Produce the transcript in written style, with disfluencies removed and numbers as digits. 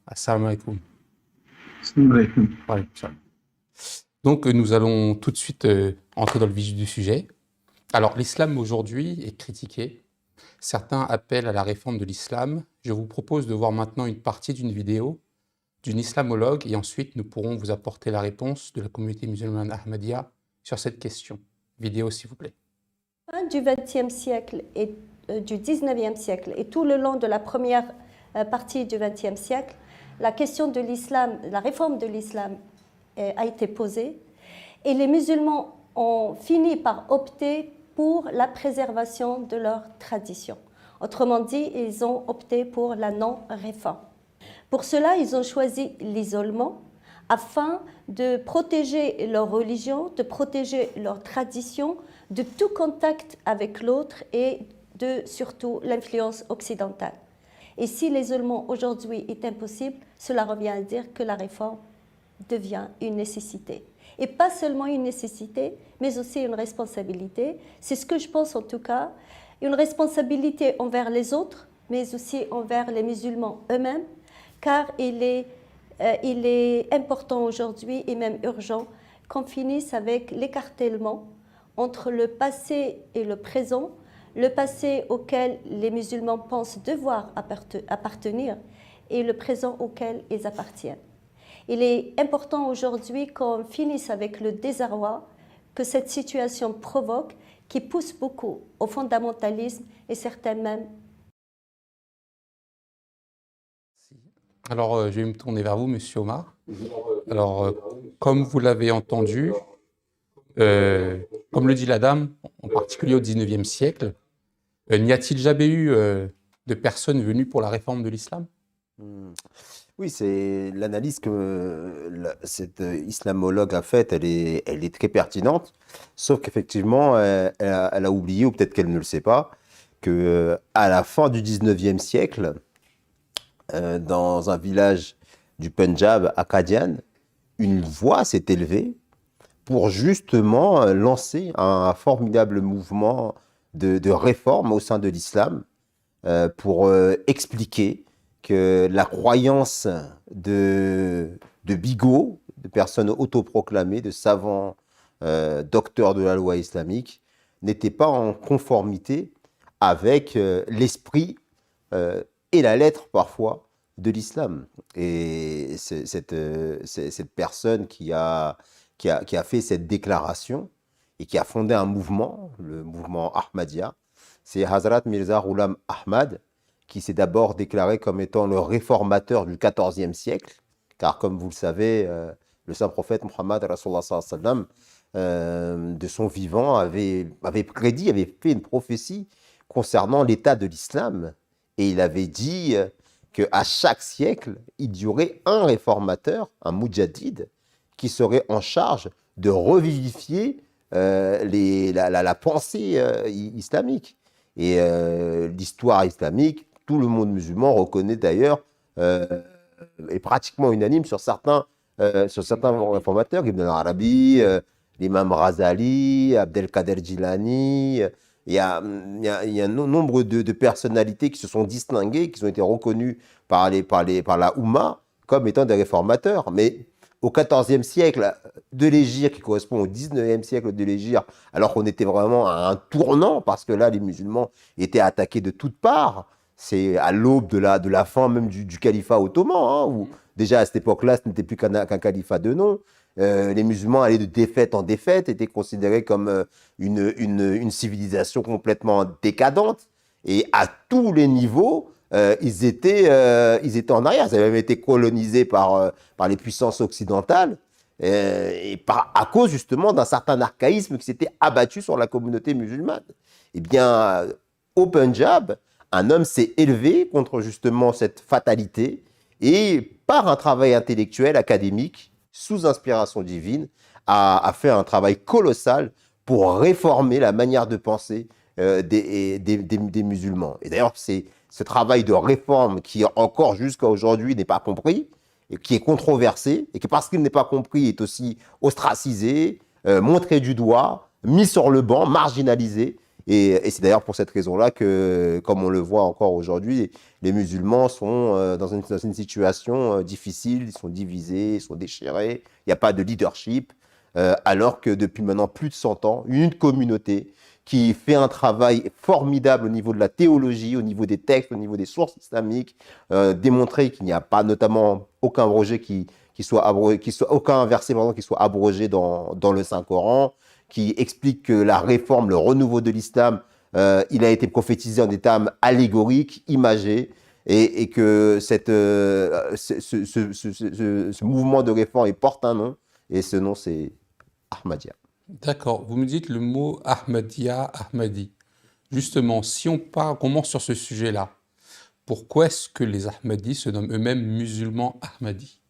Assalamu alaikum. Assalamu alaikum. Wa alaikum salam. Donc, nous allons tout de suite entrer dans le vif du sujet. Alors, l'islam aujourd'hui est critiqué. Certains appellent à la réforme de l'islam. Je vous propose de voir maintenant une partie d'une vidéo d'une islamologue et ensuite nous pourrons vous apporter la réponse de la communauté musulmane Ahmadiyya sur cette question. Vidéo, s'il vous plaît. Fin du XXe siècle et du XIXe siècle et tout le long de la première partie du XXe siècle, la question de l'islam, la réforme de l'islam a été posée et les musulmans ont fini par opter pour la préservation de leur tradition. Autrement dit, ils ont opté pour la non-réforme. Pour cela, ils ont choisi l'isolement afin de protéger leur religion, de protéger leur tradition, de tout contact avec l'autre et de surtout l'influence occidentale. Et si l'isolement aujourd'hui est impossible, cela revient à dire que la réforme devient une nécessité. Et pas seulement une nécessité, mais aussi une responsabilité. C'est ce que je pense en tout cas, une responsabilité envers les autres, mais aussi envers les musulmans eux-mêmes, car il est important aujourd'hui et même urgent qu'on finisse avec l'écartèlement entre le passé et le présent, le passé auquel les musulmans pensent devoir appartenir et le présent auquel ils appartiennent. Il est important aujourd'hui qu'on finisse avec le désarroi que cette situation provoque, qui pousse beaucoup au fondamentalisme et certains même. Alors, je vais me tourner vers vous, Monsieur Omar. Alors, comme vous l'avez entendu, comme le dit la dame, en particulier au XIXe siècle, n'y a-t-il jamais eu de personnes venues pour la réforme de l'islam? Oui, c'est l'analyse que cette islamologue a faite, elle est très pertinente, sauf qu'effectivement, elle a oublié, ou peut-être qu'elle ne le sait pas, qu'à la fin du 19e siècle, dans un village du Punjab, à Qadian, une voix s'est élevée pour justement lancer un formidable mouvement de réforme au sein de l'islam, pour expliquer que la croyance de bigots, de personnes autoproclamées, de savants docteurs de la loi islamique, n'était pas en conformité avec l'esprit et la lettre parfois de l'islam. Et cette personne qui a fait cette déclaration et qui a fondé un mouvement, le mouvement Ahmadiyya, c'est Hazrat Mirza Ghulam Ahmad, qui s'est d'abord déclaré comme étant le réformateur du XIVe siècle, car comme vous le savez, le saint prophète Muhammad Rasulullah sallallahu alayhi wa sallam, de son vivant, avait prédit, avait fait une prophétie concernant l'état de l'islam, et il avait dit qu'à chaque siècle, il y aurait un réformateur, un mujadid, qui serait en charge de revivifier la pensée islamique. Et l'histoire islamique, tout le monde musulman reconnaît d'ailleurs, est pratiquement unanime sur certains réformateurs, Ibn al-Arabi, l'imam Razali, Abdelkader Jilani. Il y a un nombre de personnalités qui se sont distinguées, qui ont été reconnues par la Oumma comme étant des réformateurs. Mais au XIVe siècle de l'hégire, qui correspond au XIXe siècle de l'hégire, alors qu'on était vraiment à un tournant, parce que là, les musulmans étaient attaqués de toutes parts. C'est à l'aube de la fin même du califat ottoman, hein, où déjà à cette époque-là, ce n'était plus qu'un califat de nom. Les musulmans allaient de défaite en défaite, étaient considérés comme une civilisation complètement décadente. Et à tous les niveaux, ils étaient en arrière. Ils avaient même été colonisés par les puissances occidentales, à cause justement d'un certain archaïsme qui s'était abattu sur la communauté musulmane. Eh bien, au Punjab, un homme s'est élevé contre justement cette fatalité et, par un travail intellectuel, académique, sous inspiration divine, a fait un travail colossal pour réformer la manière de penser des musulmans. Et d'ailleurs, c'est ce travail de réforme qui, encore jusqu'à aujourd'hui, n'est pas compris, et qui est controversé, et qui, parce qu'il n'est pas compris, est aussi ostracisé, montré du doigt, mis sur le banc, marginalisé. Et c'est d'ailleurs pour cette raison-là que, comme on le voit encore aujourd'hui, les musulmans sont dans une situation difficile, ils sont divisés, ils sont déchirés, il n'y a pas de leadership, alors que depuis maintenant plus de 100 ans, une communauté qui fait un travail formidable au niveau de la théologie, au niveau des textes, au niveau des sources islamiques, démontrer qu'il n'y a pas notamment aucun rejet aucun verset pardon, qui soit abrogé dans le Saint-Coran, qui explique que la réforme, le renouveau de l'islam, il a été prophétisé en des termes allégoriques, imagés, et que ce mouvement de réforme porte un nom, et ce nom c'est Ahmadiyya. D'accord. Vous me dites le mot Ahmadiyya, Ahmadi. Justement, si on commence sur ce sujet-là, pourquoi est-ce que les Ahmadis se nomment eux-mêmes musulmans Ahmadis?